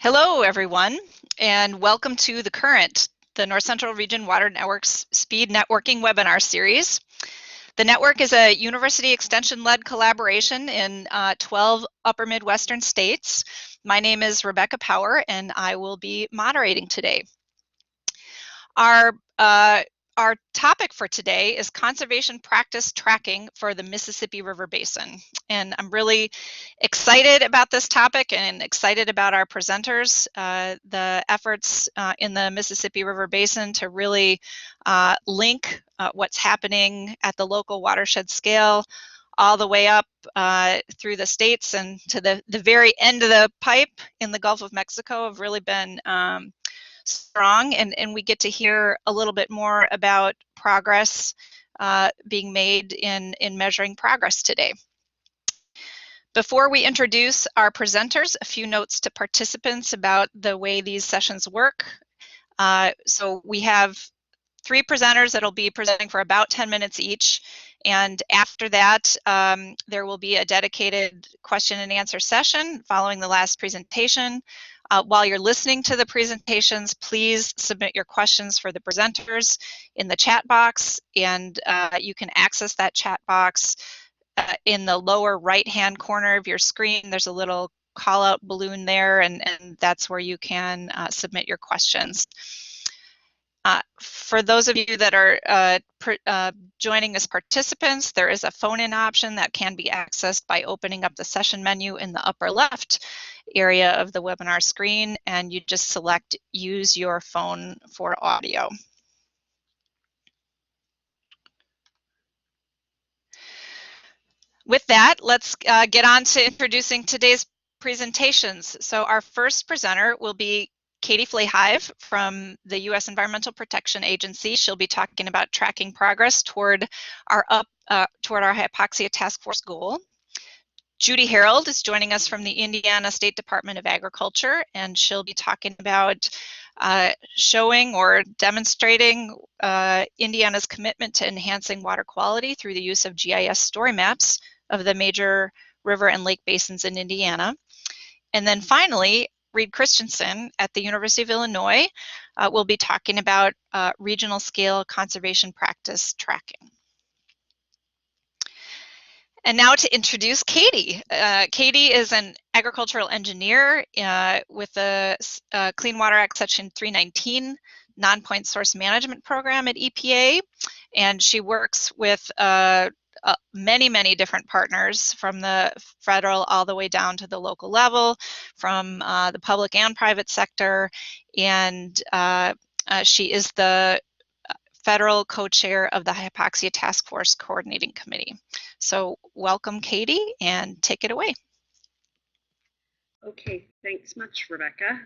Hello, everyone, and welcome to The Current, the North Central Region Water Network's Speed Networking webinar series. The network is a university extension-led collaboration in 12 upper Midwestern states. My name is Rebecca Power, and I will be moderating today. Our topic for today is conservation practice tracking for the Mississippi River Basin. And I'm really excited about this topic and excited about our presenters, the efforts in the Mississippi River Basin to really link what's happening at the local watershed scale all the way up through the states and to the very end of the pipe in the Gulf of Mexico have really been strong, and we get to hear a little bit more about progress being made in measuring progress today. Before we introduce our presenters, a few notes to participants about the way these sessions work. So we have 3 presenters that'll be presenting for about 10 minutes each. And after that, there will be a dedicated question and answer session following the last presentation. While you're listening to the presentations, please submit your questions for the presenters in the chat box, and you can access that chat box in the lower right-hand corner of your screen. There's a little call-out balloon there, and that's where you can submit your questions. For those of you that are joining as participants, there is a phone-in option that can be accessed by opening up the session menu in the upper left area of the webinar screen, and you just select use your phone for audio. With that, let's get on to introducing today's presentations. So our first presenter will be Katie Flahive from the U.S. Environmental Protection Agency. She'll be talking about tracking progress toward our Hypoxia Task Force goal. Judy Herald is joining us from the Indiana State Department of Agriculture, and she'll be talking about showing or demonstrating Indiana's commitment to enhancing water quality through the use of GIS Story Maps of the major river and lake basins in Indiana. And then finally, Reid Christiansen at the University of Illinois will be talking about regional scale conservation practice tracking. And now to introduce Katie. Katie is an agricultural engineer with the Clean Water Act Section 319 NonPoint Source Management Program at EPA, and she works with many different partners from the federal all the way down to the local level, from the public and private sector, and she is the federal co-chair of the Hypoxia Task Force Coordinating Committee. So welcome, Katie, and take it away. Okay, thanks much, Rebecca.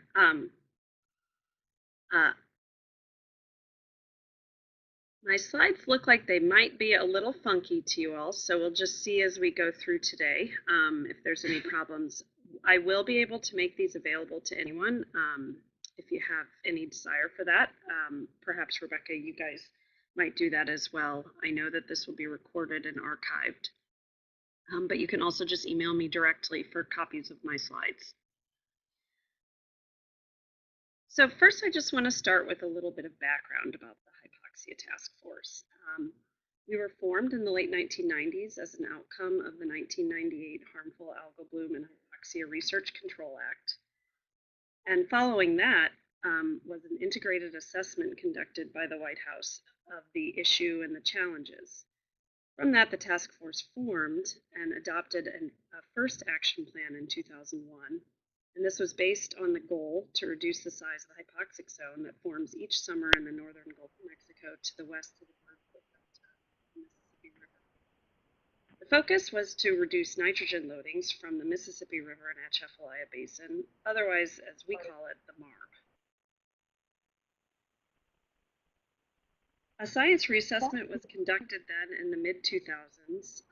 My slides look like they might be a little funky to you all, so we'll just see as we go through today if there's any problems. I will be able to make these available to anyone if you have any desire for that. Perhaps, Rebecca, you guys might do that as well. I know that this will be recorded and archived, but you can also just email me directly for copies of my slides. So first, I just want to start with a little bit of background about the Hypoxia Task Force. We were formed in the late 1990s as an outcome of the 1998 Harmful Algal Bloom and Hypoxia Research Control Act. And following that was an integrated assessment conducted by the White House of the issue and the challenges. From that, the task force formed and adopted a first action plan in 2001. And this was based on the goal to reduce the size of the hypoxic zone that forms each summer in the northern Gulf of Mexico to the west of the Mississippi River. The focus was to reduce nitrogen loadings from the Mississippi River and Atchafalaya Basin, otherwise, as we call it, the MARB. A science reassessment was conducted then in the mid-2000s,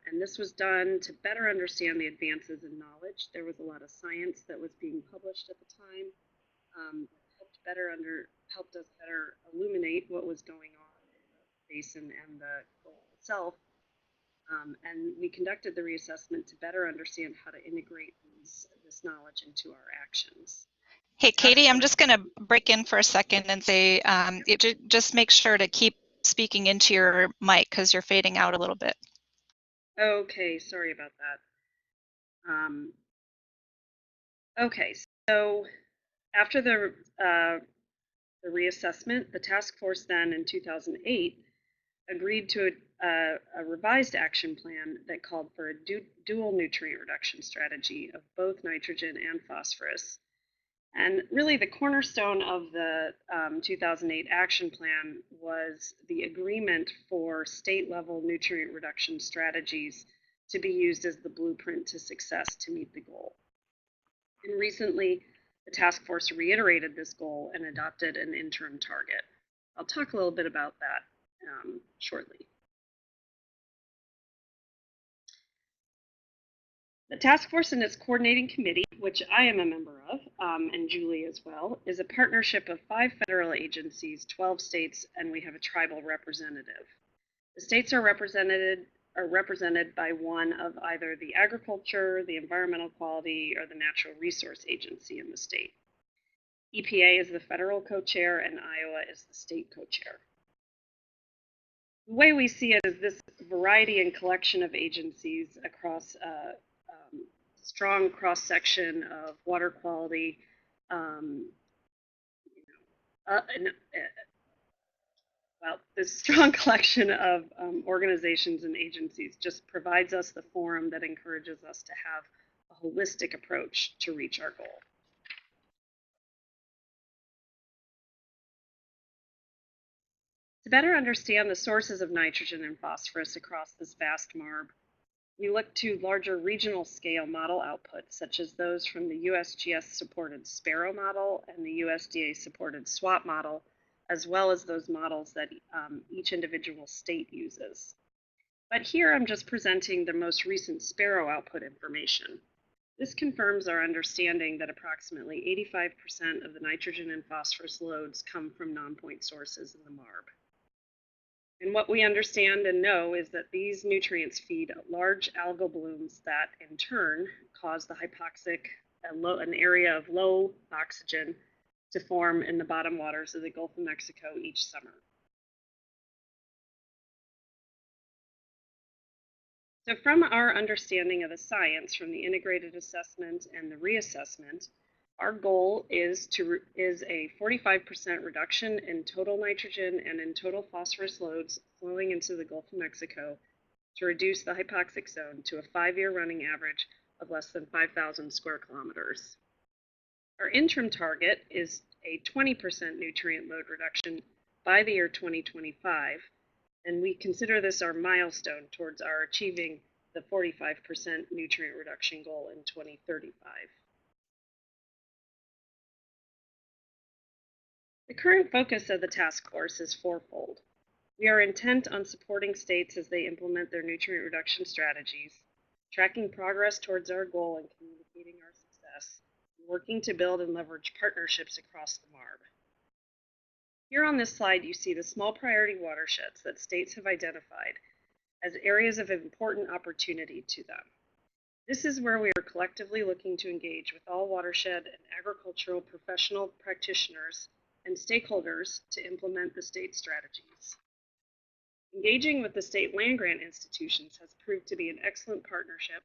and this was done to better understand the advances in knowledge. There was a lot of science that was being published at the time that helped us better illuminate what was going on in the basin and the Gulf itself. And we conducted the reassessment to better understand how to integrate this knowledge into our actions. Hey, Task Katie, I'm force. just going to break in for a second and say, just make sure to keep speaking into your mic because you're fading out a little bit. Okay, sorry about that. Okay, so after the reassessment, the task force then in 2008 agreed to a revised action plan that called for a dual nutrient reduction strategy of both nitrogen and phosphorus. And really, the cornerstone of the 2008 action plan was the agreement for state level nutrient reduction strategies to be used as the blueprint to success to meet the goal. And recently, the task force reiterated this goal and adopted an interim target. I'll talk a little bit about that shortly. The task force and its coordinating committee, which I am a member of, and Julie as well, is a partnership of 5 federal agencies, 12 states, and we have a tribal representative. The states are represented by one of either the agriculture, the environmental quality, or the natural resource agency in the state. EPA is the federal co-chair and Iowa is the state co-chair. The way we see it is this variety and collection of agencies across a strong cross-section of water quality, well, this strong collection of organizations and agencies just provides us the forum that encourages us to have a holistic approach to reach our goal. To better understand the sources of nitrogen and phosphorus across this vast MARB, we look to larger regional scale model outputs, such as those from the USGS supported Sparrow model and the USDA supported SWAP model, as well as those models that each individual state uses. But here I'm just presenting the most recent Sparrow output information. This confirms our understanding that approximately 85% of the nitrogen and phosphorus loads come from non-point sources in the MARB. And what we understand and know is that these nutrients feed large algal blooms that in turn cause the hypoxic, an area of low oxygen, to form in the bottom waters of the Gulf of Mexico each summer. So from our understanding of the science from the integrated assessment and the reassessment, our goal is a 45% reduction in total nitrogen and in total phosphorus loads flowing into the Gulf of Mexico to reduce the hypoxic zone to a 5-year running average of less than 5,000 square kilometers. Our interim target is a 20% nutrient load reduction by the year 2025, and we consider this our milestone towards our achieving the 45% nutrient reduction goal in 2035. The current focus of the task force is fourfold. We are intent on supporting states as they implement their nutrient reduction strategies, tracking progress towards our goal and communicating our success, and working to build and leverage partnerships across the MARB. Here on this slide, you see the small priority watersheds that states have identified as areas of important opportunity to them. This is where we are collectively looking to engage with all watershed and agricultural professional practitioners and stakeholders to implement the state strategies. Engaging with the state land-grant institutions has proved to be an excellent partnership,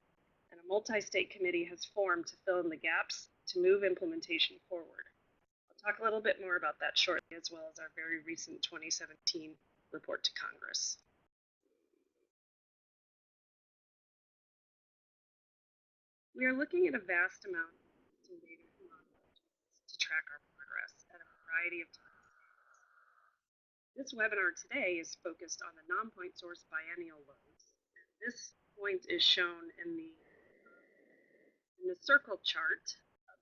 and a multi-state committee has formed to fill in the gaps to move implementation forward. I'll talk a little bit more about that shortly, as well as our very recent 2017 report to Congress. We are looking at a vast amount of data to track our progress at a variety of times. This webinar today is focused on the non-point source biennial loads. And this point is shown in the circle chart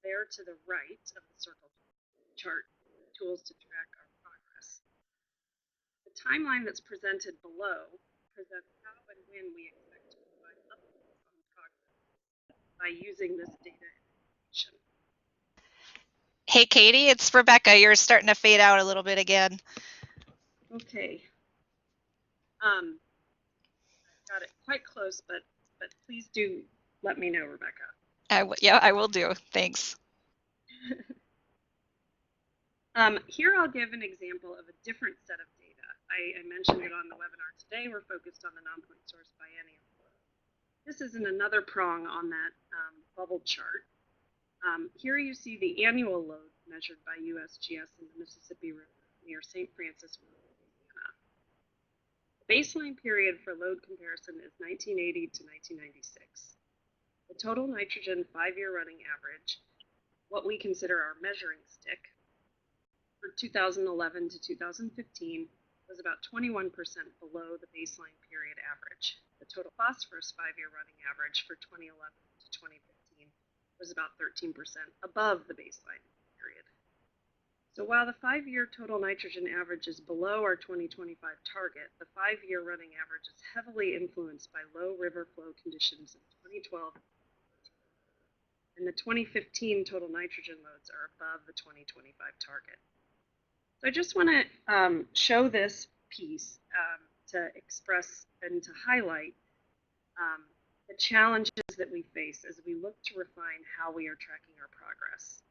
there to the right of the circle chart, tools to track our progress. The timeline that's presented below presents how and when we expect to provide updates on the progress by using this data information. Hey, Katie, it's Rebecca. You're starting to fade out a little bit again. Okay. Got it quite close, but please do let me know, Rebecca. Yeah, I will do. Thanks. Here I'll give an example of a different set of data. I mentioned it on the webinar today. We're focused on the NonPoint Source biennial. This is in another prong on that bubble chart. Here you see the annual load measured by USGS in the Mississippi River near St. Francis, Louisiana. The baseline period for load comparison is 1980 to 1996. The total nitrogen 5-year running average, what we consider our measuring stick, for 2011 to 2015 was about 21% below the baseline period average. The total phosphorus 5-year running average for 2011 to 2015 was about 13% above the baseline period. So while the 5-year total nitrogen average is below our 2025 target, the 5-year running average is heavily influenced by low river flow conditions in 2012, and the 2015 total nitrogen loads are above the 2025 target. So I just want to show this piece to express and to highlight the challenges that we face as we look to refine how we are tracking our progress.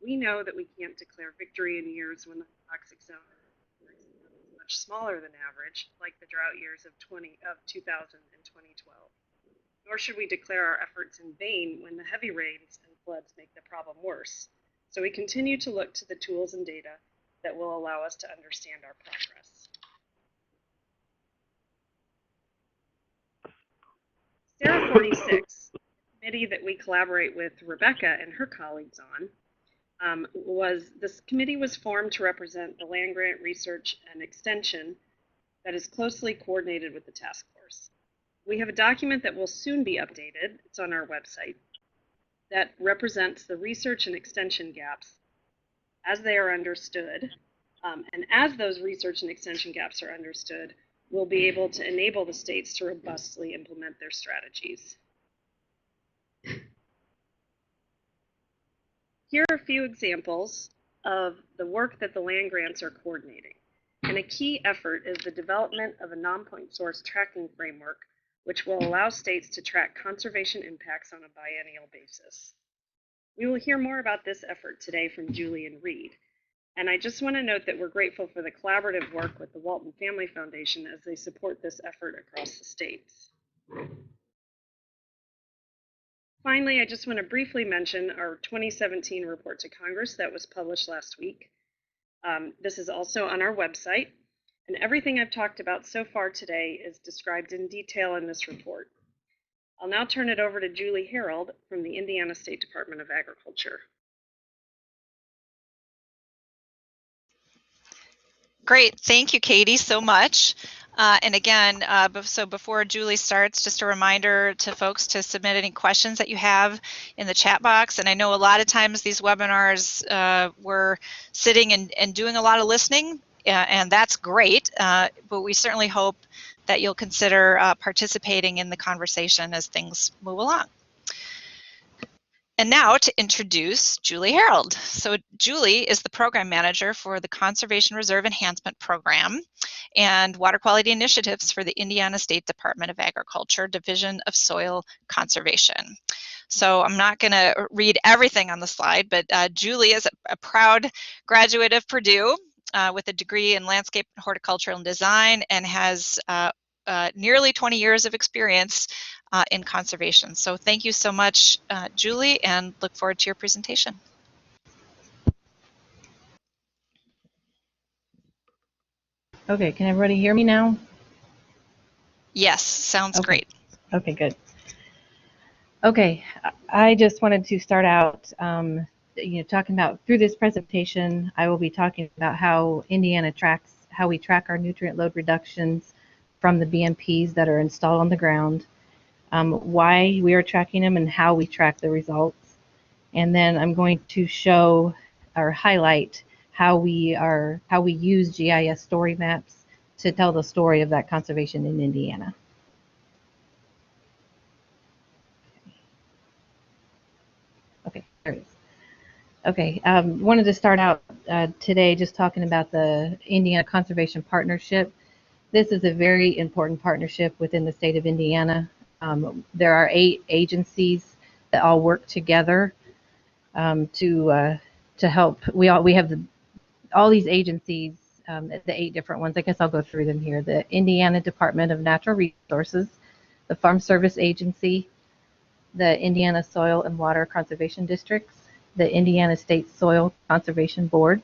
We know that we can't declare victory in years when the toxic zone is much smaller than average, like the drought years of 2000 and 2012. Nor should we declare our efforts in vain when the heavy rains and floods make the problem worse. So we continue to look to the tools and data that will allow us to understand our progress. Sarah 46, the committee that we collaborate with Rebecca and her colleagues on, this committee was formed to represent the LandGrant research and extension that is closely coordinated with the task force. We have a document that will soon be updated, it's on our website, that represents the research and extension gaps as they are understood, and as those research and extension gaps are understood, we'll be able to enable the states to robustly implement their strategies. Here are a few examples of the work that the land grants are coordinating. And a key effort is the development of a NonPoint Source tracking framework, which will allow states to track conservation impacts on a biennial basis. We will hear more about this effort today from Julie and Reid. And I just want to note that we're grateful for the collaborative work with the Walton Family Foundation as they support this effort across the states. Finally, I just want to briefly mention our 2017 report to Congress that was published last week. This is also on our website, and everything I've talked about so far today is described in detail in this report. I'll now turn it over to Julie Herald from the Indiana State Department of Agriculture. Great, thank you, Katie, so much. And again, so before Julie starts, just a reminder to folks to submit any questions that you have in the chat box. And I know a lot of times these webinars, we're sitting and doing a lot of listening, and that's great, but we certainly hope that you'll consider participating in the conversation as things move along. And now to introduce Julie Herald. So Julie is the program manager for the Conservation Reserve Enhancement Program and Water Quality Initiatives for the Indiana State Department of Agriculture, Division of Soil Conservation. So I'm not going to read everything on the slide, but Julie is a proud graduate of Purdue with a degree in landscape horticulture and design, and has nearly 20 years of experience in conservation. So thank you so much, Julie, and look forward to your presentation. Okay, can everybody hear me now? Yes, sounds great. Okay, good. Okay, I just wanted to start out, talking about, through this presentation, I will be talking about how Indiana tracks, how we track our nutrient load reductions from the BMPs that are installed on the ground, why we are tracking them and how we track the results. And then I'm going to show or highlight how we use GIS Story Maps to tell the story of that conservation in Indiana. Okay, there it is. Okay, wanted to start out today just talking about the Indiana Conservation Partnership. This is a very important partnership within the state of Indiana. There are 8 agencies that all work together to help. We have all these agencies, the 8 different ones, I guess I'll go through them here. The Indiana Department of Natural Resources, the Farm Service Agency, the Indiana Soil and Water Conservation Districts, the Indiana State Soil Conservation Board,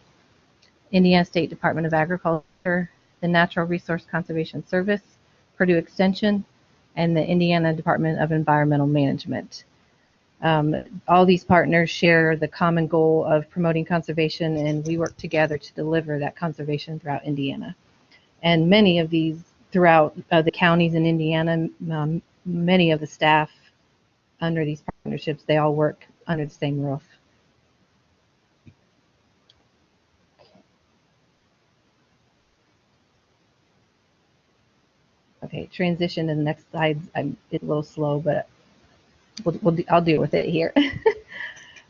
Indiana State Department of Agriculture, the Natural Resource Conservation Service, Purdue Extension, and the Indiana Department of Environmental Management. All these partners share the common goal of promoting conservation, and we work together to deliver that conservation throughout Indiana. And many of these throughout the counties in Indiana, many of the staff under these partnerships, they all work under the same roof. Okay, transition to the next slide. It's a little slow, but I'll deal with it here.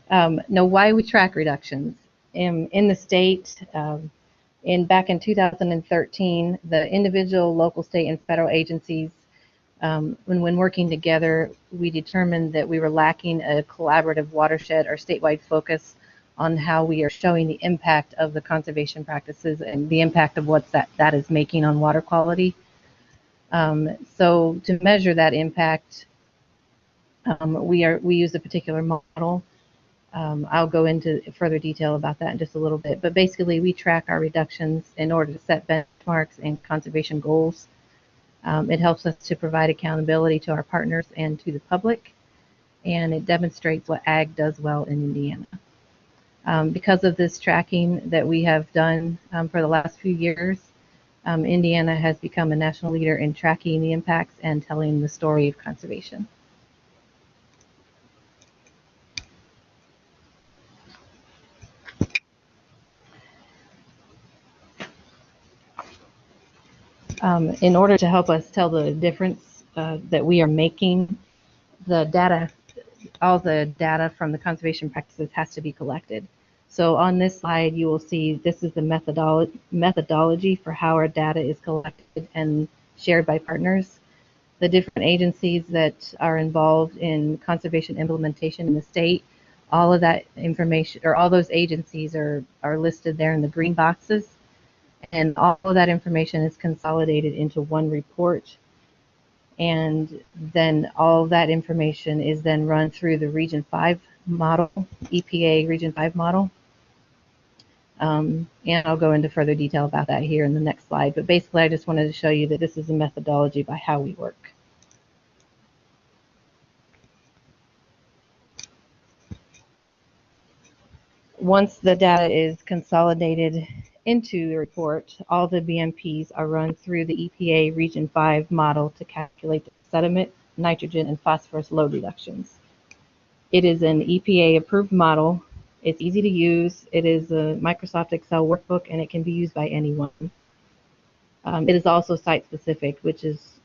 Now, why we track reductions in the state. Back in 2013, the individual, local, state, and federal agencies, when working together, we determined that we were lacking a collaborative watershed or statewide focus on how we are showing the impact of the conservation practices and the impact of what that is making on water quality. So to measure that impact, we use a particular model. I'll go into further detail about that in just a little bit, but basically we track our reductions in order to set benchmarks and conservation goals. It helps us to provide accountability to our partners and to the public, and it demonstrates what ag does well in Indiana. Because of this tracking that we have done for the last few years, Indiana has become a national leader in tracking the impacts and telling the story of conservation. In order to help us tell the difference that we are making, the data, all the data from the conservation practices has to be collected. So on this slide, you will see this is the methodology for how our data is collected and shared by partners. The different agencies that are involved in conservation implementation in the state, all of that information, or all those agencies are listed there in the green boxes. And all of that information is consolidated into one report. And then all of that information is then run through the Region 5 model, EPA Region 5 model. And I'll go into further detail about that here in the next slide. But basically, I just wanted to show you that this is a methodology by how we work. Once the data is consolidated into the report, all the BMPs are run through the EPA Region 5 model to calculate the sediment, nitrogen, and phosphorus load reductions. It is an EPA approved model. It's easy to use. It is a Microsoft Excel workbook, and it can be used by anyone. It is also site specific, which is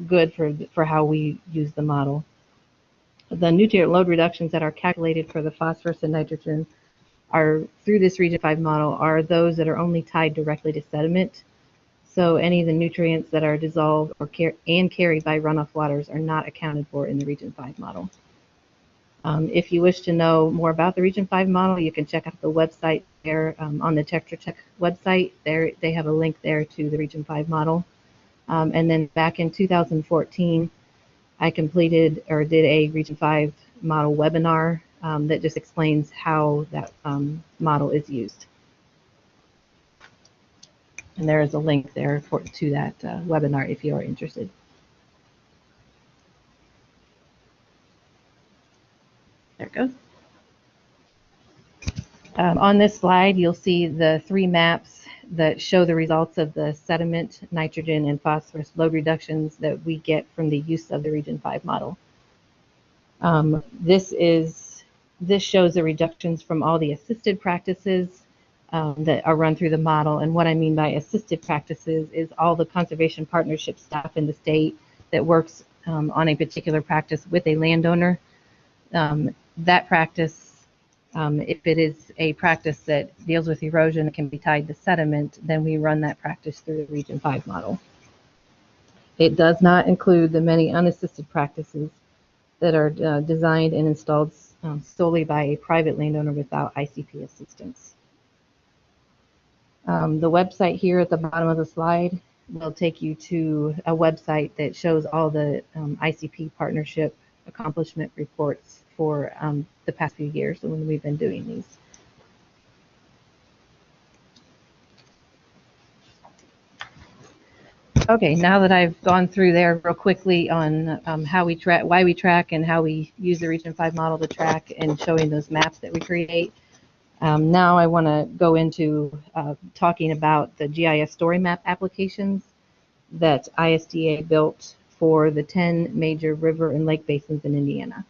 good for how we use the model. The nutrient load reductions that are calculated for the phosphorus and nitrogen are through this Region 5 model are those that are only tied directly to sediment. So any of the nutrients that are dissolved or carried by runoff waters are not accounted for in the Region 5 model. If you wish to know more about the Region 5 model, you can check out the website there on the Tetra Tech website. There they have a link there to the Region 5 model. And then back in 2014, I completed or did a Region 5 model webinar that just explains how that model is used. And there is a link there to that webinar if you are interested. There it goes. On this slide, you'll see the 3 maps that show the results of the sediment, nitrogen, and phosphorus load reductions that we get from the use of the Region 5 model. This shows the reductions from all the assisted practices that are run through the model. And what I mean by assisted practices is all the conservation partnership staff in the state that works on a particular practice with a landowner. That practice, if it is a practice that deals with erosion that can be tied to sediment, then we run that practice through the Region 5 model. It does not include the many unassisted practices that are designed and installed solely by a private landowner without ICP assistance. The website here at the bottom of the slide will take you to a website that shows all the ICP partnership accomplishment reports for the past few years when we've been doing these. Okay, now that I've gone through there real quickly on how we track, why we track, and how we use the Region 5 model to track and showing those maps that we create, now I want to go into talking about the GIS Story Map applications that ISDA built for the 10 major river and lake basins in Indiana.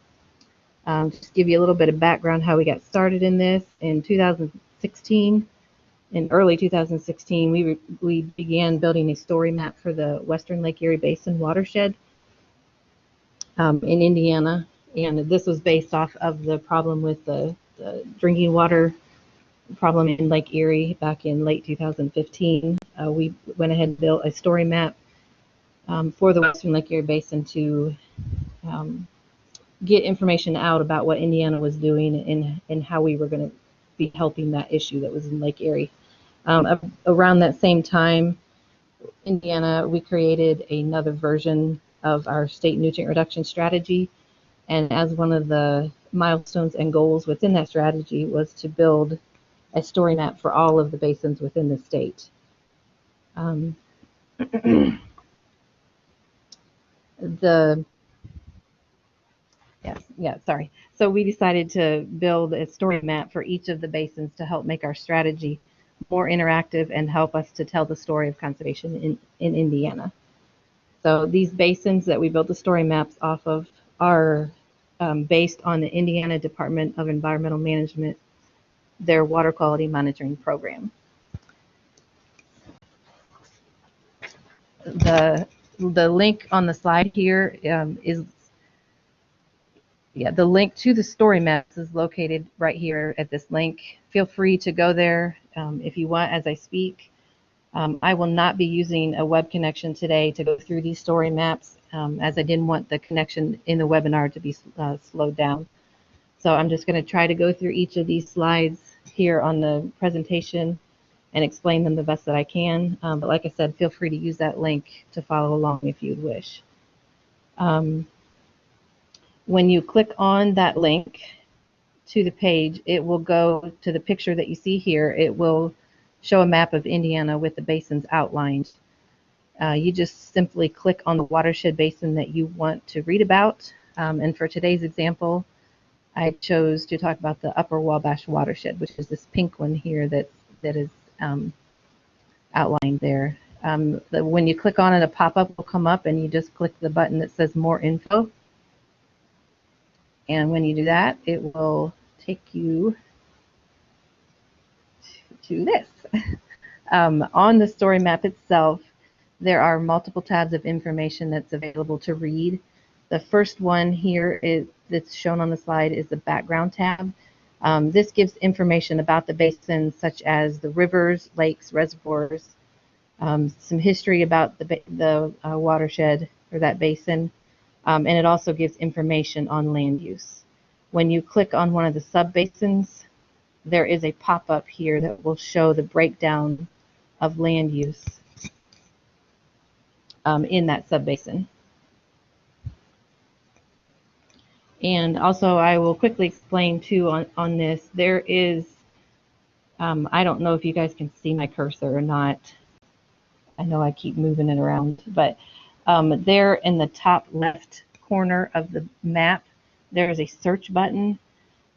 Just give you a little bit of background how we got started in this. In 2016, in early 2016, we began building a story map for the Western Lake Erie Basin watershed in Indiana, and this was based off of the problem with the drinking water problem in Lake Erie back in late 2015. We went ahead and built a story map for the Western Lake Erie Basin to get information out about what Indiana was doing and how we were going to be helping that issue that was in Lake Erie. Around that same time, Indiana, we created another version of our state nutrient reduction strategy, and as one of the milestones and goals within that strategy was to build a story map for all of the basins within the state. Sorry. So we decided to build a story map for each of the basins to help make our strategy more interactive and help us to tell the story of conservation in Indiana. So these basins that we built the story maps off of are based on the Indiana Department of Environmental Management, their water quality monitoring program. The link on the slide here the link to the story maps is located right here at this link. Feel free to go there if you want as I speak. I will not be using a web connection today to go through these story maps as I didn't want the connection in the webinar to be slowed down. So I'm just going to try to go through each of these slides here on the presentation and explain them the best that I can. But like I said, feel free to use that link to follow along if you'd wish. When you click on that link to the page, it will go to the picture that you see here. It will show a map of Indiana with the basins outlined. You just simply click on the watershed basin that you want to read about. And for today's example, I chose to talk about the Upper Wabash watershed, which is this pink one here that is outlined there. When you click on it, a pop-up will come up and you just click the button that says More Info. And when you do that, it will take you to this. On the story map itself, there are multiple tabs of information that's available to read. The first one here that's shown on the slide is the background tab. This gives information about the basin, such as the rivers, lakes, reservoirs, some history about the watershed or that basin, and it also gives information on land use. When you click on one of the sub-basins, there is a pop-up here that will show the breakdown of land use in that sub-basin. And also I will quickly explain too on this, there is, I don't know if you guys can see my cursor or not. I know I keep moving it around, but there in the top left corner of the map, there is a search button.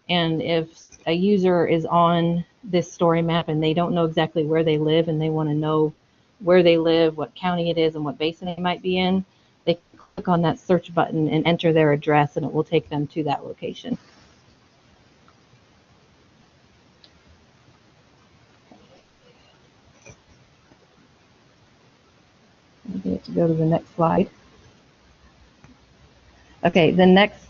And if a user is on this story map and they don't know exactly where they live and they want to know where they live, what county it is, and what basin they might be in, they click on that search button and enter their address and it will take them to that location. We have to go to the next slide. Okay, the next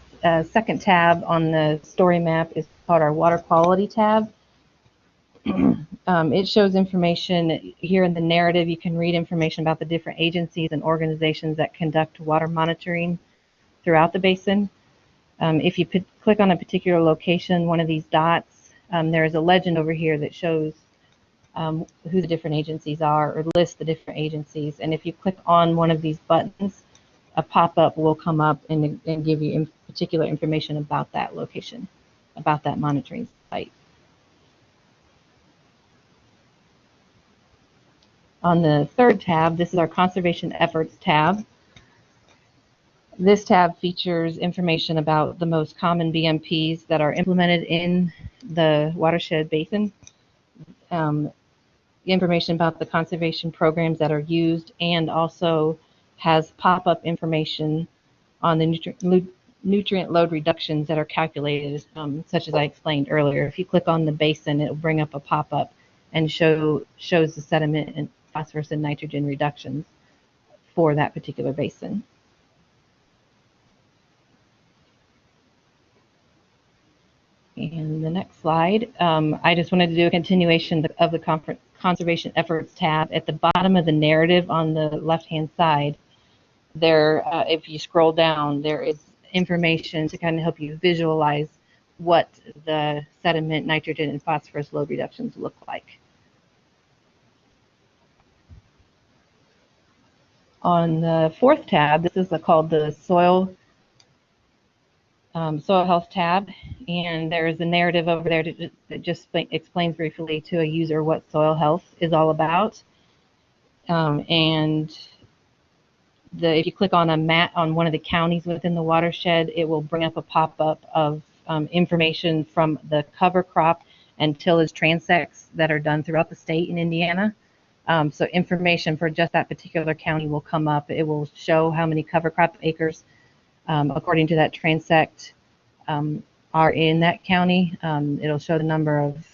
second tab on the story map is called our water quality tab. It shows information here in the narrative. You can read information about the different agencies and organizations that conduct water monitoring throughout the basin. If you click on a particular location, one of these dots, there is a legend over here that shows who the different agencies are, or list the different agencies. And if you click on one of these buttons, a pop-up will come up and give you particular information about that location, about that monitoring site. On the third tab, this is our Conservation Efforts tab. This tab features information about the most common BMPs that are implemented in the watershed basin, information about the conservation programs that are used, and also has pop-up information on the nutrient load reductions that are calculated, such as I explained earlier. If you click on the basin, it will bring up a pop-up and shows the sediment and phosphorus and nitrogen reductions for that particular basin. And the next slide, I just wanted to do a continuation of the Conservation Efforts tab. At the bottom of the narrative on the left-hand side, there, if you scroll down, there is information to kind of help you visualize what the sediment, nitrogen, and phosphorus load reductions look like. On the fourth tab, this is called the Soil Health tab, and there is a narrative over there that just explains briefly to a user what soil health is all about. And if you click on a map on one of the counties within the watershed, it will bring up a pop-up of information from the cover crop and tillage transects that are done throughout the state in Indiana. So information for just that particular county will come up. It will show how many cover crop acres according to that transect are in that county. It'll show the number of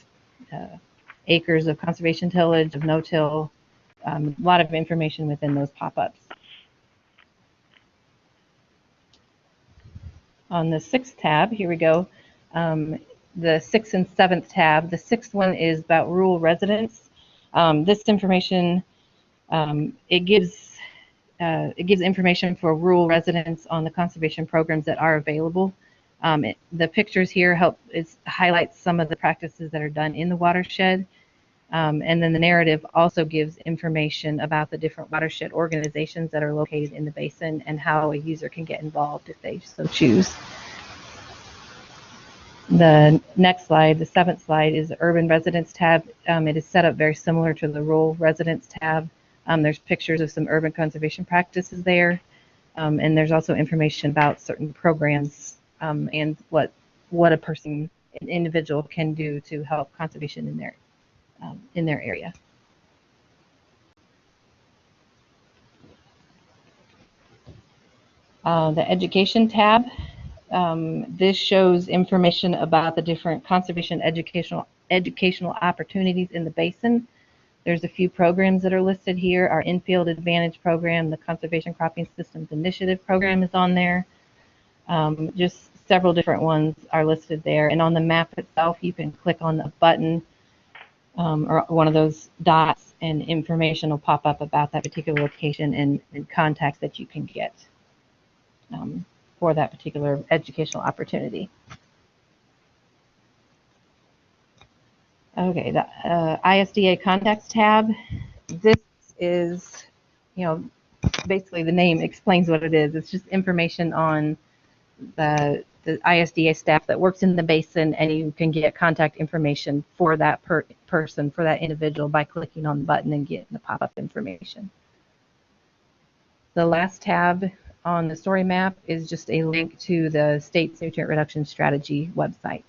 acres of conservation tillage, of no-till, a lot of information within those pop-ups. On the sixth tab, here we go, the sixth and seventh tab. The sixth one is about rural residents. This information, it gives information for rural residents on the conservation programs that are available. The pictures here highlights some of the practices that are done in the watershed. And then the narrative also gives information about the different watershed organizations that are located in the basin and how a user can get involved if they so choose. The next slide, the seventh slide, is the Urban Residents tab. It is set up very similar to the Rural Residents tab. There's pictures of some urban conservation practices there, and there's also information about certain programs and what an individual can do to help conservation in their area. The Education tab, this shows information about the different conservation educational opportunities in the basin. There's a few programs that are listed here. Our Infield Advantage program, the Conservation Cropping Systems Initiative program is on there. Just several different ones are listed there. And on the map itself, you can click on the button or one of those dots, and information will pop up about that particular location and contacts that you can get for that particular educational opportunity. Okay, the ISDA contacts tab. This is, basically the name explains what it is. It's just information on the ISDA staff that works in the basin, and you can get contact information for that person, for that individual, by clicking on the button and getting the pop-up information. The last tab on the story map is just a link to the state's nutrient reduction strategy website.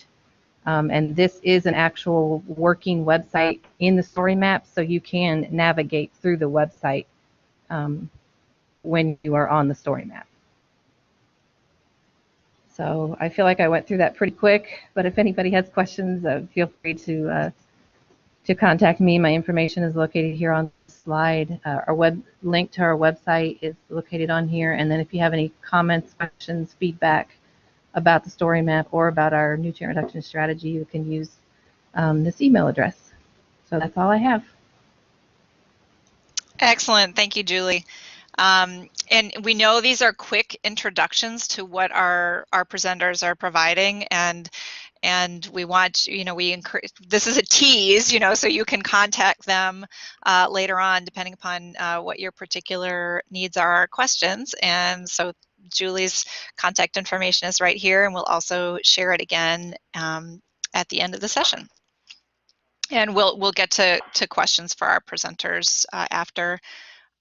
And this is an actual working website in the story map, so you can navigate through the website when you are on the story map. So I feel like I went through that pretty quick, but if anybody has questions, feel free to contact me. My information is located here on the slide. Our link to our website is located on here, and then if you have any comments, questions, feedback about the story map or about our nutrient reduction strategy, you can use this email address. So that's all I have. Excellent. Thank you, Julie. And we know these are quick introductions to what our presenters are providing, and And we want, we encourage, this is a tease, so you can contact them later on, depending upon what your particular needs are or questions. And so Julie's contact information is right here, and we'll also share it again at the end of the session. And we'll get to questions for our presenters after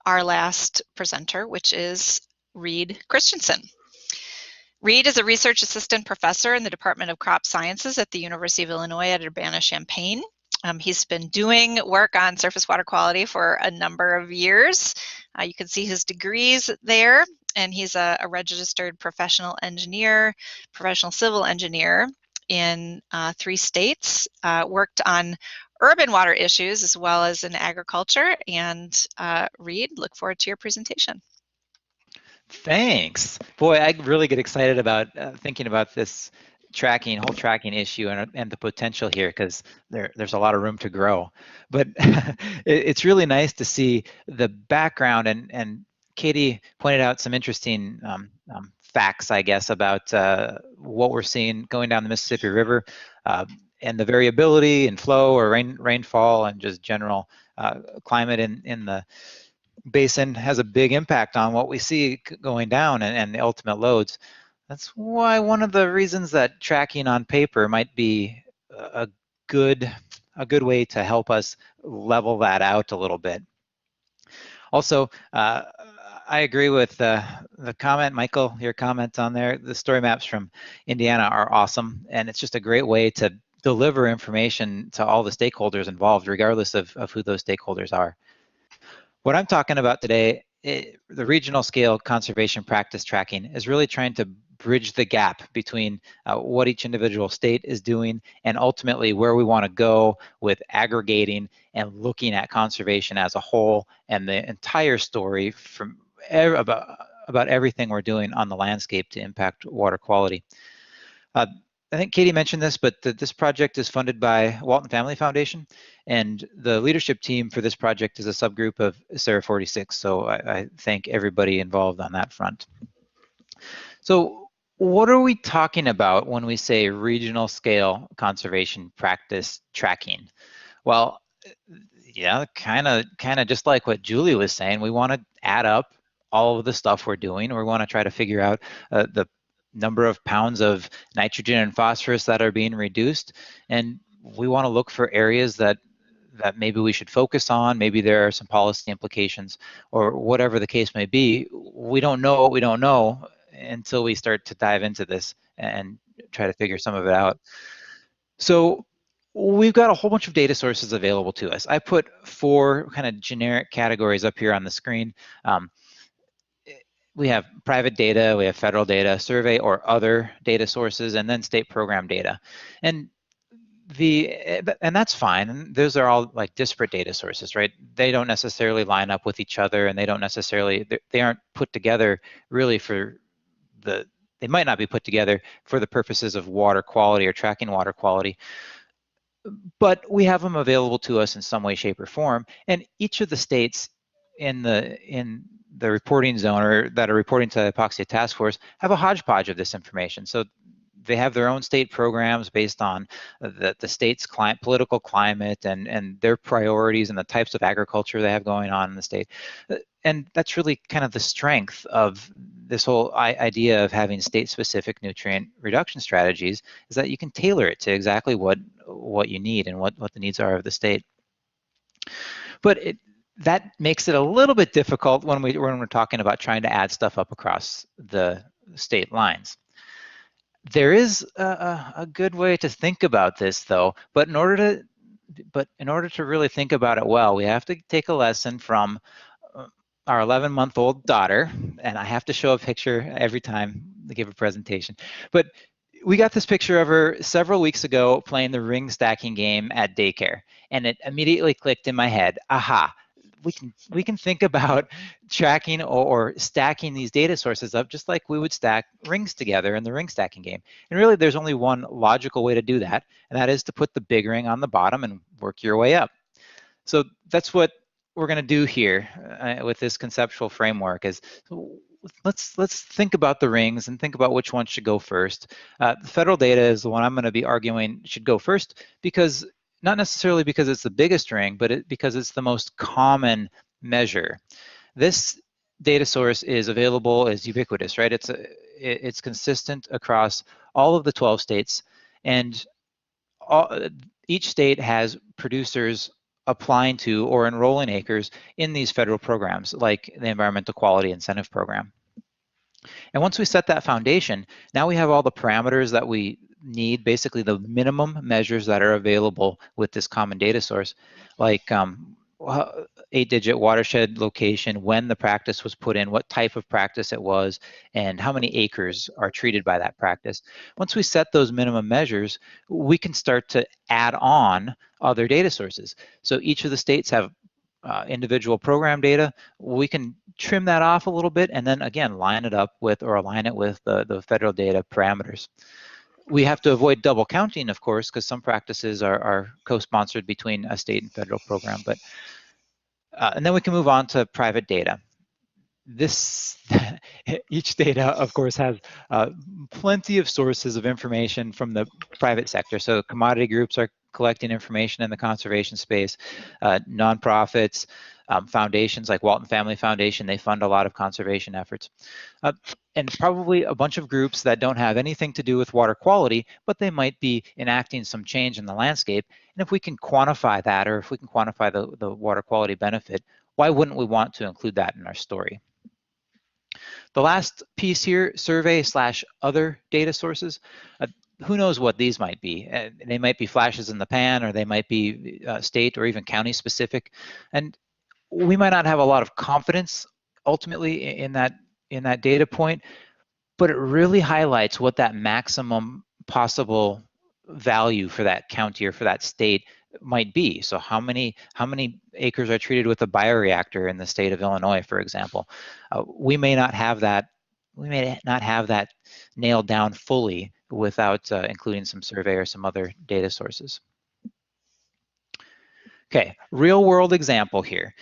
our last presenter, which is Reid Christiansen. Reid is a research assistant professor in the Department of Crop Sciences at the University of Illinois at Urbana-Champaign. He's been doing work on surface water quality for a number of years. You can see his degrees there, and he's a registered professional engineer, professional civil engineer in 3 states, worked on urban water issues as well as in agriculture. And Reid, look forward to your presentation. Thanks. Boy, I really get excited about thinking about this whole tracking issue and the potential here, because there's a lot of room to grow. But it's really nice to see the background, and Katie pointed out some interesting facts, I guess, about what we're seeing going down the Mississippi River and the variability in flow or rainfall and just general climate in the basin has a big impact on what we see going down and the ultimate loads. That's why one of the reasons that tracking on paper might be a good way to help us level that out a little bit. Also, I agree with the comment, Michael, your comment on there. The story maps from Indiana are awesome, and it's just a great way to deliver information to all the stakeholders involved, regardless of who those stakeholders are. What I'm talking about today, the regional scale conservation practice tracking, is really trying to bridge the gap between what each individual state is doing and ultimately where we want to go with aggregating and looking at conservation as a whole and the entire story from about everything we're doing on the landscape to impact water quality. I think Katie mentioned this, but this project is funded by Walton Family Foundation, and the leadership team for this project is a subgroup of Sarah 46, so I thank everybody involved on that front. So what are we talking about when we say regional scale conservation practice tracking? Well, yeah, kind of just like what Julie was saying, we want to add up all of the stuff we're doing. We want to try to figure out the number of pounds of nitrogen and phosphorus that are being reduced, and we want to look for areas that maybe we should focus on. Maybe there are some policy implications, or whatever the case may be. We don't know what we don't know until we start to dive into this and try to figure some of it out. So we've got a whole bunch of data sources available to us. I put 4 kind of generic categories up here on the screen. We have private data, we have federal data, survey or other data sources, and then state program data. And that's fine. Those are all like disparate data sources, right? They don't necessarily line up with each other, and they aren't put together really they might not be put together for the purposes of water quality or tracking water quality. But we have them available to us in some way, shape, or form. And each of the states in the reporting zone or that are reporting to the Hypoxia Task Force have a hodgepodge of this information. So they have their own state programs based on the state's political climate and their priorities and the types of agriculture they have going on in the state. And that's really kind of the strength of this whole idea of having state-specific nutrient reduction strategies, is that you can tailor it to exactly what you need and what the needs are of the state. But that makes it a little bit difficult when we're talking about trying to add stuff up across the state lines. There is a good way to think about this, though. But in order to really think about it well, we have to take a lesson from our 11-month-old daughter, and I have to show a picture every time I give a presentation. But we got this picture of her several weeks ago playing the ring stacking game at daycare, and it immediately clicked in my head. Aha! We can think about tracking or stacking these data sources up just like we would stack rings together in the ring stacking game. And really, there's only one logical way to do that, and that is to put the big ring on the bottom and work your way up. So that's what we're going to do here with this conceptual framework. Is let's think about the rings and think about which one should go first. The federal data is the one I'm going to be arguing should go first, because not necessarily because it's the biggest ring, but because it's the most common measure. This data source is available, is ubiquitous, right? It's consistent across all of the 12 states, and each state has producers applying to or enrolling acres in these federal programs, like the Environmental Quality Incentive Program. And once we set that foundation, now we have all the parameters that we need, basically the minimum measures that are available with this common data source, like 8-digit watershed location, when the practice was put in, what type of practice it was, and how many acres are treated by that practice. Once we set those minimum measures, we can start to add on other data sources. So each of the states have individual program data. We can trim that off a little bit and then again line it up with or align it with the federal data parameters. We have to avoid double counting, of course, because some practices are co-sponsored between a state and federal program. But and then we can move on to private data. This each data, of course, has plenty of sources of information from the private sector. So commodity groups are collecting information in the conservation space. Nonprofits, foundations like Walton Family Foundation, they fund a lot of conservation efforts. And probably a bunch of groups that don't have anything to do with water quality, but they might be enacting some change in the landscape. And if we can quantify that, or if we can quantify the water quality benefit, why wouldn't we want to include that in our story? The last piece here, survey/other data sources. Who knows what these might be? They might be flashes in the pan, or they might be state or even county specific. And we might not have a lot of confidence ultimately in that data point, but it really highlights what that maximum possible value for that county or for that state might be. So how many acres are treated with a bioreactor in the state of Illinois, for example? We may not have that. We may not have that nailed down fully without including some survey or some other data sources. Okay, real world example here.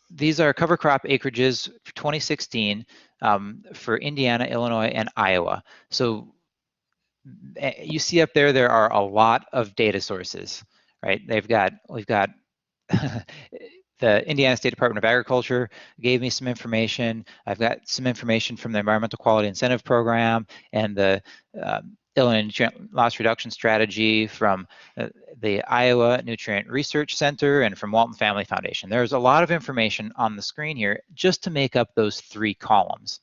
These are cover crop acreages for 2016 for Indiana, Illinois, and Iowa. So you see up there are a lot of data sources, right? We've got the Indiana State Department of Agriculture gave me some information. I've got some information from the Environmental Quality Incentive Program and the Illinois Nutrient Loss Reduction Strategy from the Iowa Nutrient Research Center and from Walton Family Foundation. There's a lot of information on the screen here just to make up those 3 columns.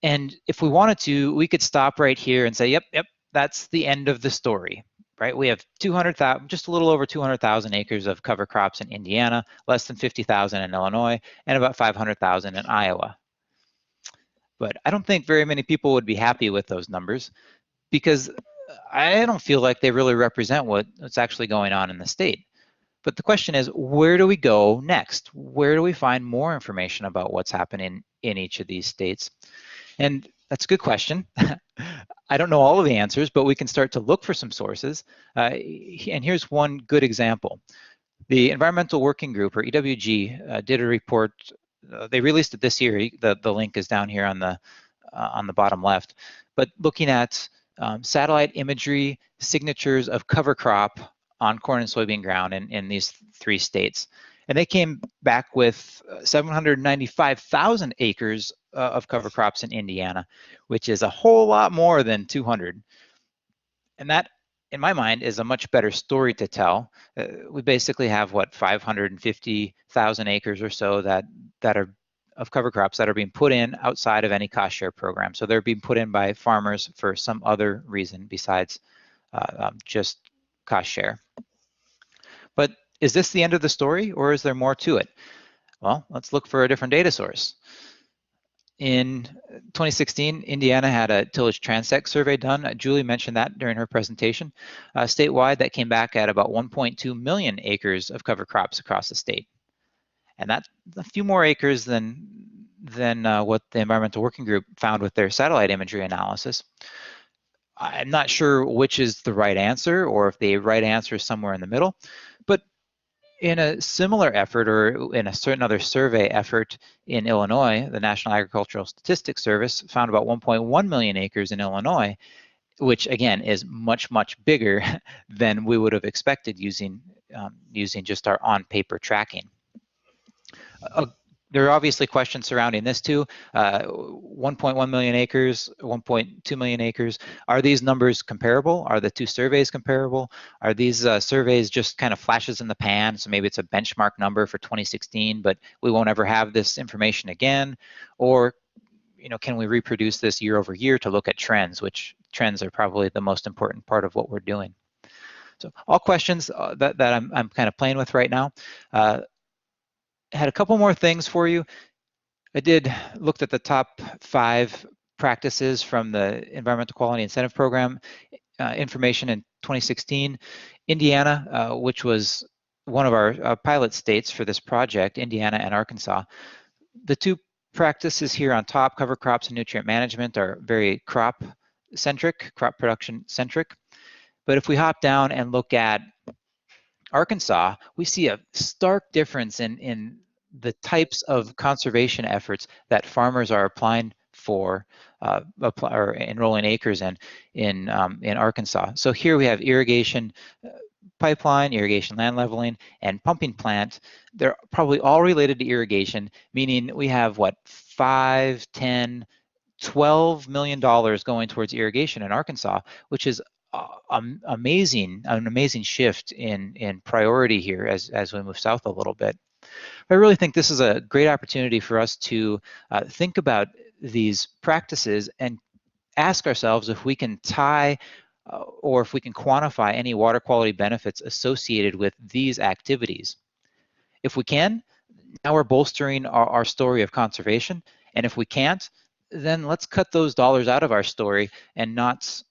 And if we wanted to, we could stop right here and say, yep, that's the end of the story, right? We have 200,000, just a little over 200,000 acres of cover crops in Indiana, less than 50,000 in Illinois, and about 500,000 in Iowa. But I don't think very many people would be happy with those numbers, because I don't feel like they really represent what's actually going on in the state. But the question is, where do we go next? Where do we find more information about what's happening in each of these states? And that's a good question. I don't know all of the answers, but we can start to look for some sources. And here's one good example. The Environmental Working Group, or EWG, did a report. They released it this year. The link is down here on the bottom left. But looking at satellite imagery signatures of cover crop on corn and soybean ground in these 3 states. And they came back with 795,000 acres of cover crops in Indiana, which is a whole lot more than 200. And that, in my mind, is a much better story to tell. We basically have, 550,000 acres or so that are of cover crops that are being put in outside of any cost share program. So they're being put in by farmers for some other reason besides just cost share. But is this the end of the story, or is there more to it? Well, let's look for a different data source. In 2016, Indiana had a tillage transect survey done. Julie mentioned that during her presentation. Statewide, that came back at about 1.2 million acres of cover crops across the state. And that's a few more acres than what the Environmental Working Group found with their satellite imagery analysis. I'm not sure which is the right answer, or if the right answer is somewhere in the middle, but In a similar effort, or in a certain other survey effort in Illinois, the National Agricultural Statistics Service found about 1.1 million acres in Illinois, which again is much, much bigger than we would have expected using just our on-paper tracking. There are obviously questions surrounding this too. 1.1 million acres, 1.2 million acres. Are these numbers comparable? Are the two surveys comparable? Are these surveys just kind of flashes in the pan? So maybe it's a benchmark number for 2016, but we won't ever have this information again. Or, can we reproduce this year over year to look at trends, which trends are probably the most important part of what we're doing. So all questions that I'm kind of playing with right now. Had a couple more things for you. I looked at the top 5 practices from the Environmental Quality Incentive Program information in 2016. Indiana, which was one of our pilot states for this project, Indiana and Arkansas. The 2 practices here on top, cover crops and nutrient management, are very crop-centric, crop production-centric. But if we hop down and look at Arkansas, we see a stark difference in the types of conservation efforts that farmers are applying for or enrolling acres in Arkansas. So here we have irrigation pipeline, irrigation land leveling, and pumping plant. They're probably all related to irrigation, meaning we have what, 5, 10, $12 million going towards irrigation in Arkansas, which is an amazing shift in priority here as we move south a little bit. I really think this is a great opportunity for us to think about these practices and ask ourselves if we can tie or if we can quantify any water quality benefits associated with these activities. If we can, now we're bolstering our story of conservation, and if we can't, then let's cut those dollars out of our story and not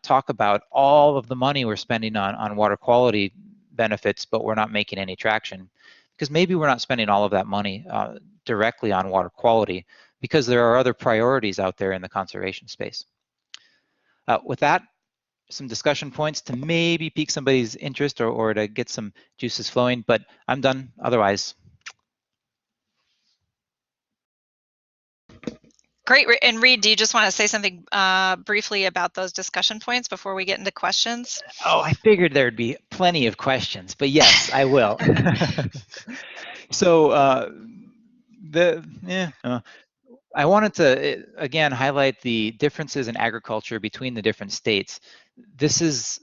talk about all of the money we're spending on water quality benefits, but we're not making any traction. Because maybe we're not spending all of that money directly on water quality because there are other priorities out there in the conservation space. With that, some discussion points to maybe pique somebody's interest or to get some juices flowing, but I'm done otherwise. Great. And Reid, do you just want to say something briefly about those discussion points before we get into questions? Oh, I figured there'd be plenty of questions, but yes, I will. So I wanted to, again, highlight the differences in agriculture between the different states. This is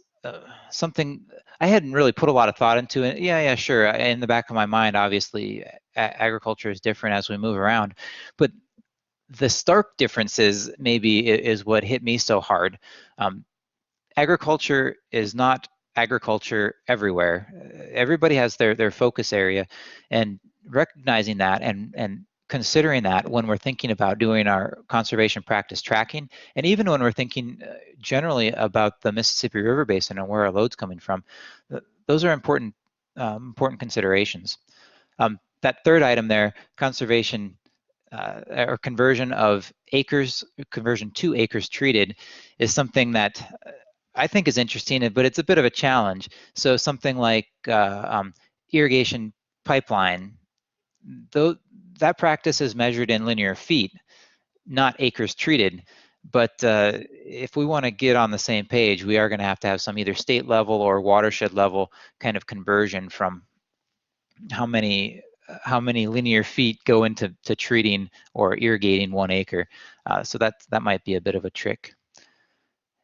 something I hadn't really put a lot of thought into. And yeah, sure. In the back of my mind, obviously, agriculture is different as we move around. But the stark differences maybe is what hit me so hard. Agriculture is not agriculture everywhere. Everybody has their focus area, and recognizing that and considering that when we're thinking about doing our conservation practice tracking, and even when we're thinking generally about the Mississippi River Basin and where our load's coming from, those are important considerations. That third item there, conservation or conversion to acres treated, is something that I think is interesting, but it's a bit of a challenge. So something like irrigation pipeline, though that practice is measured in linear feet, not acres treated. But if we want to get on the same page, we are going to have some either state level or watershed level kind of conversion from how many linear feet go into treating or irrigating 1 acre. So that might be a bit of a trick.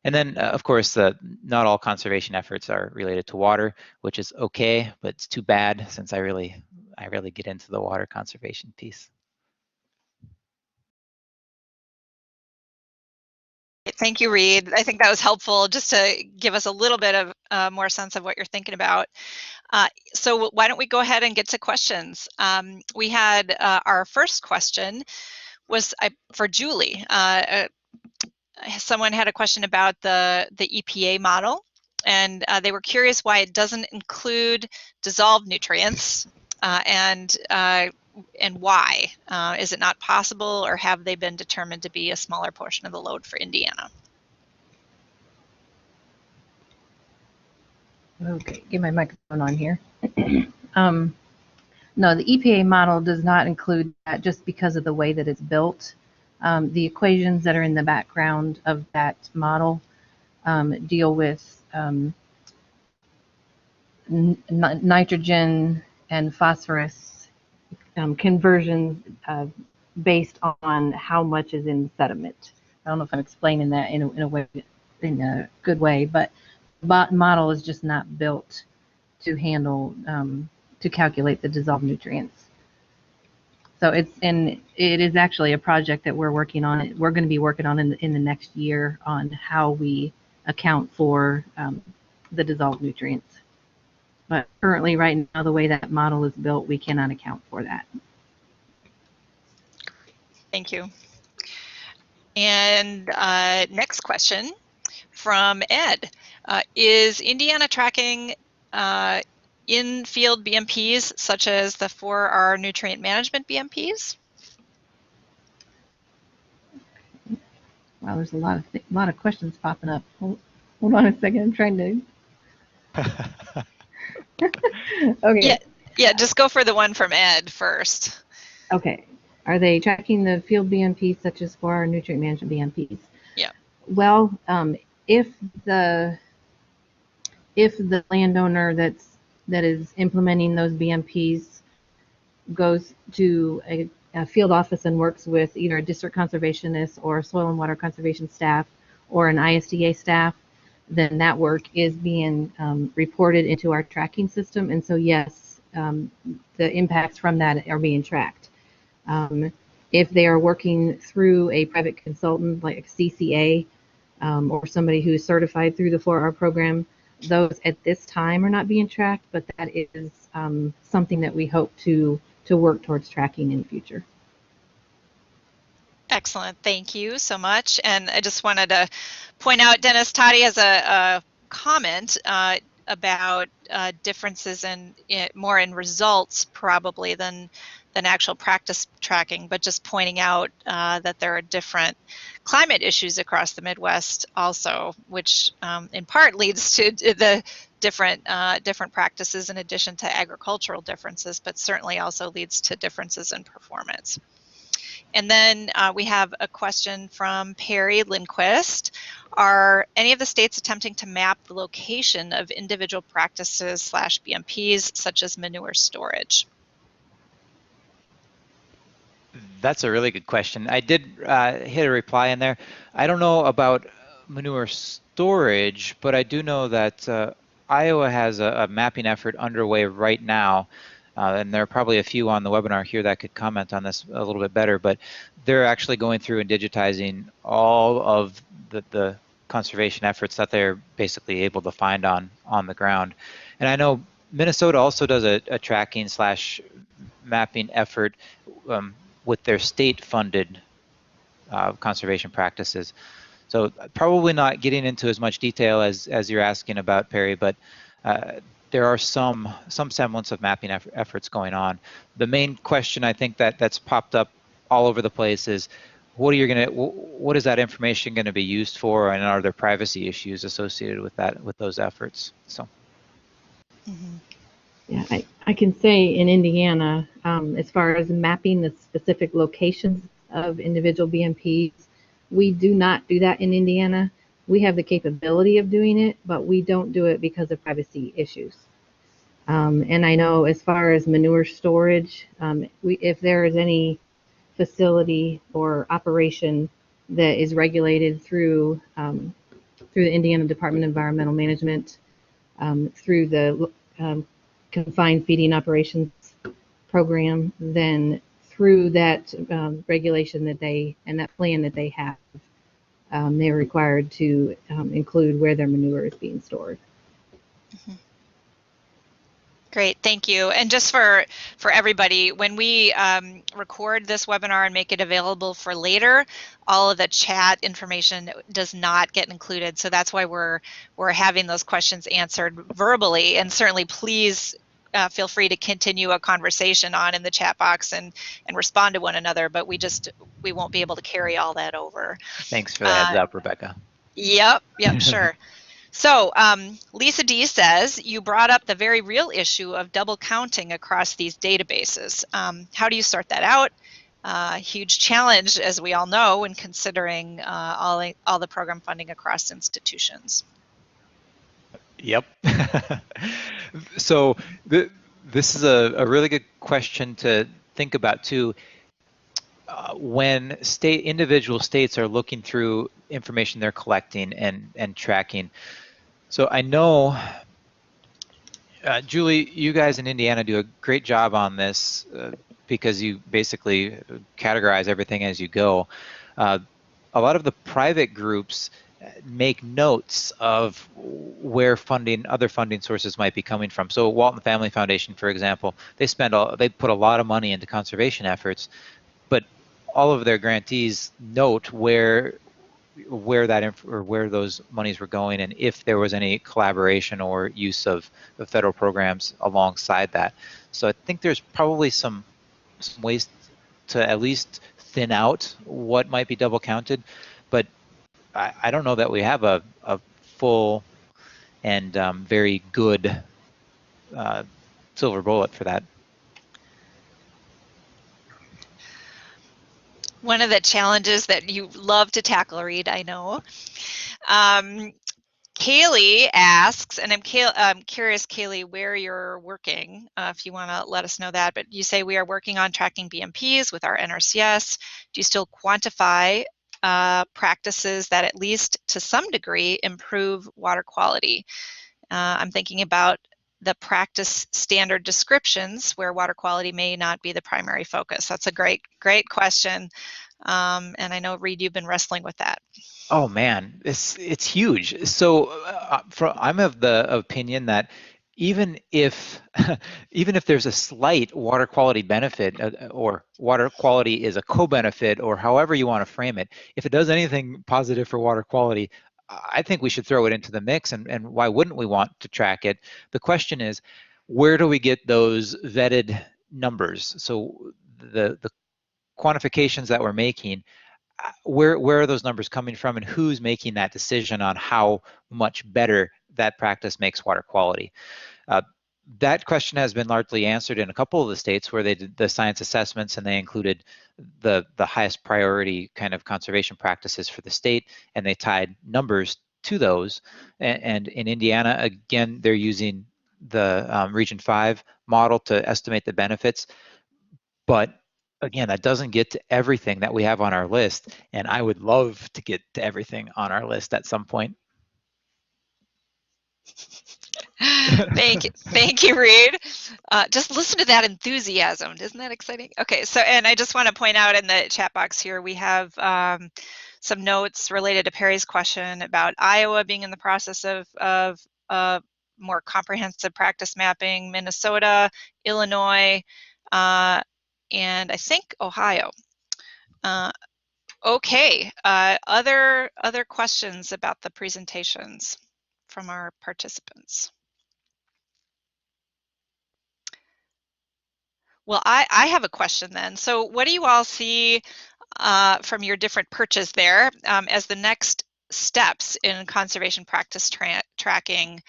And then, of course, not all conservation efforts are related to water, which is okay, but it's too bad since I really get into the water conservation piece. Thank you, Reid. I think that was helpful just to give us a little bit of more sense of what you're thinking about. So why don't we go ahead and get to questions? We had our first question was for Julie. Someone had a question about the EPA model, and they were curious why it doesn't include dissolved nutrients and why. Is it not possible, or have they been determined to be a smaller portion of the load for Indiana? Okay, get my microphone on here. No, the EPA model does not include that just because of the way that it's built. The equations that are in the background of that model deal with nitrogen and phosphorus conversions based on how much is in sediment. I don't know if I'm explaining that in a good way, but the model is just not built to handle to calculate the dissolved nutrients. So it is actually a project that we're working on. We're going to be working on in the next year on how we account for the dissolved nutrients. But currently, right now, the way that model is built, we cannot account for that. Thank you. And next question from Ed. Is Indiana tracking in-field BMPs such as the 4R nutrient management BMPs? Wow, there's a lot of questions popping up. Hold on a second. I'm trying to. Okay. Yeah, just go for the one from Ed first. Okay. Are they tracking the field BMPs such as for our nutrient management BMPs? Yeah. Well, if the landowner that is implementing those BMPs goes to a field office and works with either a district conservationist or soil and water conservation staff or an ISDA staff, then that work is being reported into our tracking system. And so, yes, the impacts from that are being tracked. If they are working through a private consultant like CCA or somebody who is certified through the 4R program, those at this time are not being tracked, but that is something that we hope to work towards tracking in the future. Excellent, thank you so much. And I just wanted to point out, Dennis Toddy has a comment about differences more in results probably than actual practice tracking, but just pointing out that there are different climate issues across the Midwest also, which in part leads to the different practices in addition to agricultural differences, but certainly also leads to differences in performance. And then we have a question from Perry Lindquist. Are any of the states attempting to map the location of individual practices / BMPs, such as manure storage? That's a really good question. I did hit a reply in there. I don't know about manure storage, but I do know that Iowa has a mapping effort underway right now. And there are probably a few on the webinar here that could comment on this a little bit better, but they're actually going through and digitizing all of the conservation efforts that they're basically able to find on the ground. And I know Minnesota also does a tracking / mapping effort with their state-funded conservation practices. So probably not getting into as much detail as you're asking about, Perry, but there are some semblance of mapping efforts going on. The main question I think that's popped up all over the place is what is that information going to be used for, and are there privacy issues associated with those efforts? So. Mm-hmm. Yeah, I can say in Indiana, as far as mapping the specific locations of individual BMPs, we do not do that in Indiana. We have the capability of doing it, but we don't do it because of privacy issues. And I know as far as manure storage, if there is any facility or operation that is regulated through the Indiana Department of Environmental Management, through the confined feeding operations program, then through that regulation that that plan that they have, they're required to include where their manure is being stored. Mm-hmm. Great, thank you. And just for everybody, when we record this webinar and make it available for later, all of the chat information does not get included. So that's why we're having those questions answered verbally. And certainly, please feel free to continue a conversation on in the chat box and respond to one another. But we won't be able to carry all that over. Thanks for the heads up, Rebecca. Yep, sure. So Lisa D says, you brought up the very real issue of double counting across these databases. How do you sort that out? Huge challenge, as we all know, when considering all the program funding across institutions. Yep. So this is a really good question to think about too. When individual states are looking through information they're collecting and tracking. So I know, Julie, you guys in Indiana do a great job on this because you basically categorize everything as you go. A lot of the private groups make notes of where other funding sources might be coming from. So Walton Family Foundation, for example, they put a lot of money into conservation efforts, but all of their grantees note where those monies were going and if there was any collaboration or use of federal programs alongside that. So I think there's probably some ways to at least thin out what might be double counted, but I don't know that we have a full and very good silver bullet for that. One of the challenges that you love to tackle, Reid, I know. Kaylee asks, and I'm curious, Kaylee, where you're working, if you want to let us know that, but you say we are working on tracking BMPs with our NRCS. Do you still quantify practices that at least to some degree improve water quality? I'm thinking about the practice standard descriptions where water quality may not be the primary focus. That's a great question. And I know, Reid, you've been wrestling with that. Oh man, it's huge. So I'm of the opinion that even if even if there's a slight water quality benefit or water quality is a co-benefit or however you want to frame it, if it does anything positive for water quality, I think we should throw it into the mix, and why wouldn't we want to track it? The question is, where do we get those vetted numbers? So the quantifications that we're making, where are those numbers coming from, and who's making that decision on how much better that practice makes water quality? That question has been largely answered in a couple of the states where they did the science assessments and they included the highest priority kind of conservation practices for the state, and they tied numbers to those. And in Indiana, again, they're using the Region 5 model to estimate the benefits. But again, that doesn't get to everything that we have on our list, and I would love to get to everything on our list at some point. Thank you, Reid. Just listen to that enthusiasm. Isn't that exciting? Okay, so, and I just want to point out in the chat box here, we have some notes related to Perry's question about Iowa being in the process of more comprehensive practice mapping, Minnesota, Illinois, and I think Ohio. Okay, other questions about the presentations from our participants? Well, I have a question then. So what do you all see from your different perches there as the next steps in conservation practice tracking,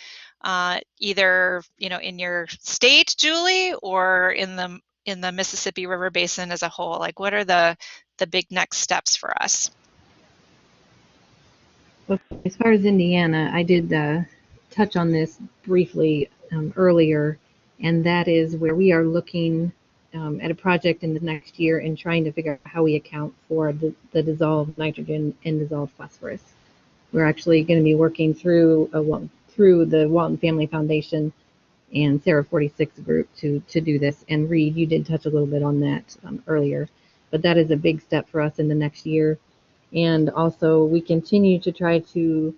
either in your state, Julie, or in the Mississippi River Basin as a whole? Like, what are the big next steps for us? Well, as far as Indiana, I did touch on this briefly earlier, and that is where we are looking at a project in the next year and trying to figure out how we account for the dissolved nitrogen and dissolved phosphorus. We're actually going to be working through the Walton Family Foundation and Sarah 46 group to do this. And Reid, you did touch a little bit on that earlier, but that is a big step for us in the next year. And also, we continue to try to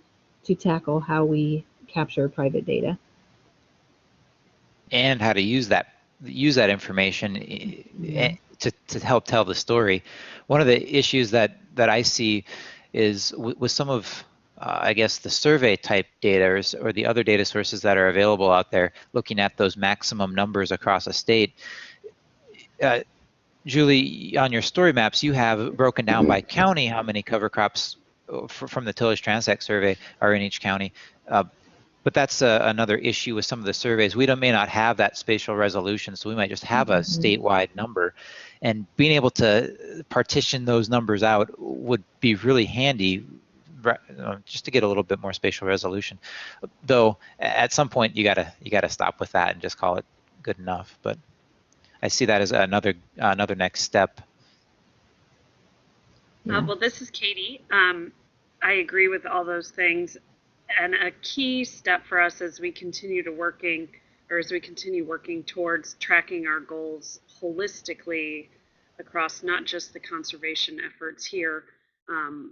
tackle how we capture private data and how to use that information to help tell the story. One of the issues that I see is with some of I guess the survey type data or the other data sources that are available out there, looking at those maximum numbers across a state. Julie, on your story maps, you have broken down by county how many cover crops from the tillage transect survey are in each county. But that's another issue with some of the surveys. We may not have that spatial resolution, so we might just have a statewide number. And being able to partition those numbers out would be really handy, just to get a little bit more spatial resolution. Though at some point you gotta stop with that and just call it good enough. But I see that as another next step. Well, this is Katie. I agree with all those things. And a key step for us as we continue working towards tracking our goals holistically across not just the conservation efforts here,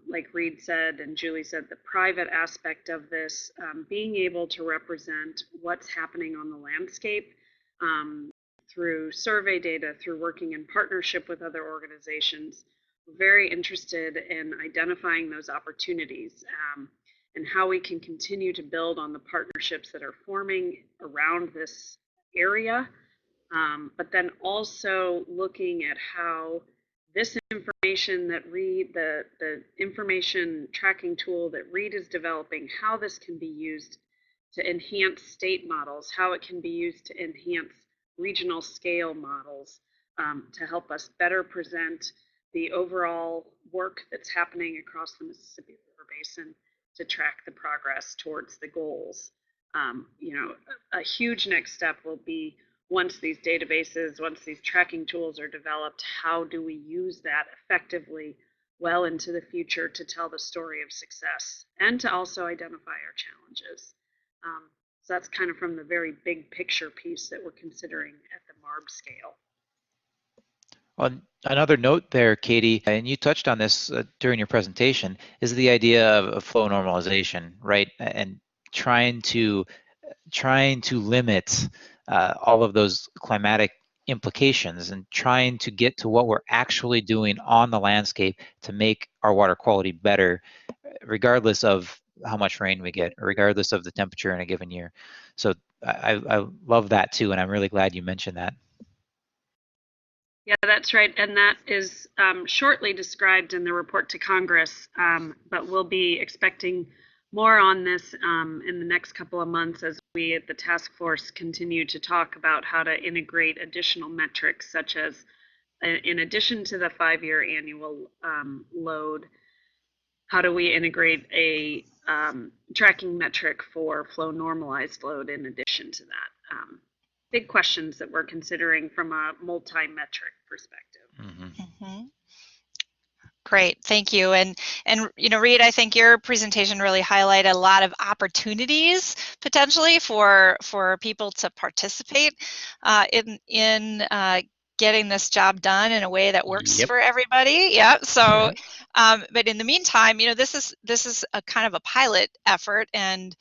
like Reid said and Julie said, the private aspect of this, being able to represent what's happening on the landscape through survey data, through working in partnership with other organizations. We're very interested in identifying those opportunities and how we can continue to build on the partnerships that are forming around this area, but then also looking at how this information that Reid, the information tracking tool that Reid is developing, how this can be used to enhance state models, how it can be used to enhance regional scale models to help us better present the overall work that's happening across the Mississippi River Basin to track the progress towards the goals. You know, a huge next step will be once these databases, once these tracking tools are developed, how do we use that effectively well into the future to tell the story of success and to also identify our challenges. So that's kind of from the very big picture piece that we're considering at the MARB scale. Well, another note there, Katie, and you touched on this during your presentation, is the idea of flow normalization, right? And trying to limit all of those climatic implications and trying to get to what we're actually doing on the landscape to make our water quality better, regardless of how much rain we get, or regardless of the temperature in a given year. So I love that too, and I'm really glad you mentioned that. Yeah, that's right. And that is shortly described in the report to Congress, but we'll be expecting more on this in the next couple of months as we at the task force continue to talk about how to integrate additional metrics, such as in addition to the 5-year annual load, how do we integrate a tracking metric for flow normalized load in addition to that? Big questions that we're considering from a multi-metric perspective. Mm-hmm. Great, thank you. And you know, Reid, I think your presentation really highlighted a lot of opportunities potentially for people to participate in getting this job done in a way that works for everybody. Yeah. So, but in the meantime, you know, this is a kind of a pilot effort, and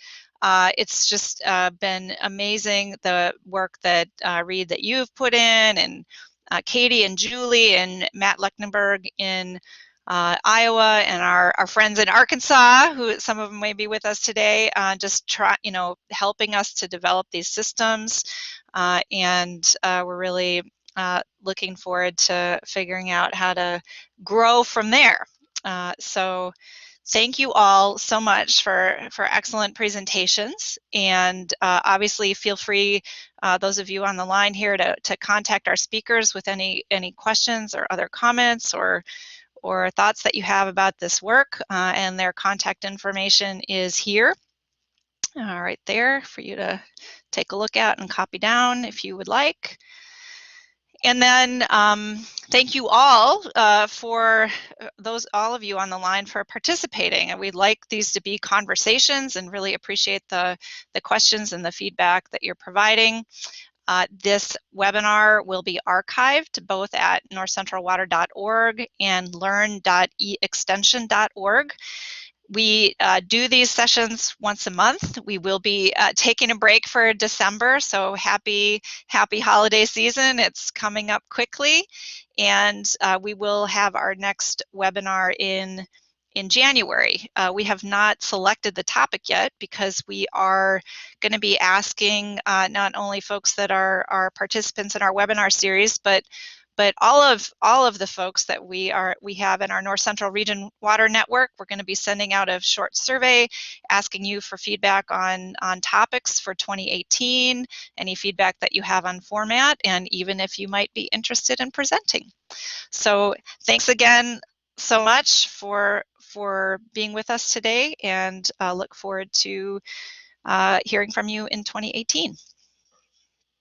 it's just been amazing the work that Reid, that you've put in, and Katie and Julie and Matt Lechtenberg in Iowa, and our friends in Arkansas, who some of them may be with us today, just helping us to develop these systems, and we're really looking forward to figuring out how to grow from there. So thank you all so much for excellent presentations, and obviously feel free, those of you on the line here, to contact our speakers with any questions or other comments or thoughts that you have about this work, and their contact information is here, right there, for you to take a look at and copy down if you would like. And then thank you all for all of you on the line for participating. And we'd like these to be conversations, and really appreciate the questions and the feedback that you're providing. This webinar will be archived both at northcentralwater.org and learn.extension.org. We do these sessions once a month. We will be taking a break for December, so happy holiday season. It's coming up quickly, and we will have our next webinar in January. We have not selected the topic yet, because we are going to be asking not only folks that are participants in our webinar series, but but all of the folks that we have in our North Central Region Water Network, we're going to be sending out a short survey asking you for feedback on topics for 2018, any feedback that you have on format, and even if you might be interested in presenting. So thanks again so much for being with us today, and look forward to hearing from you in 2018.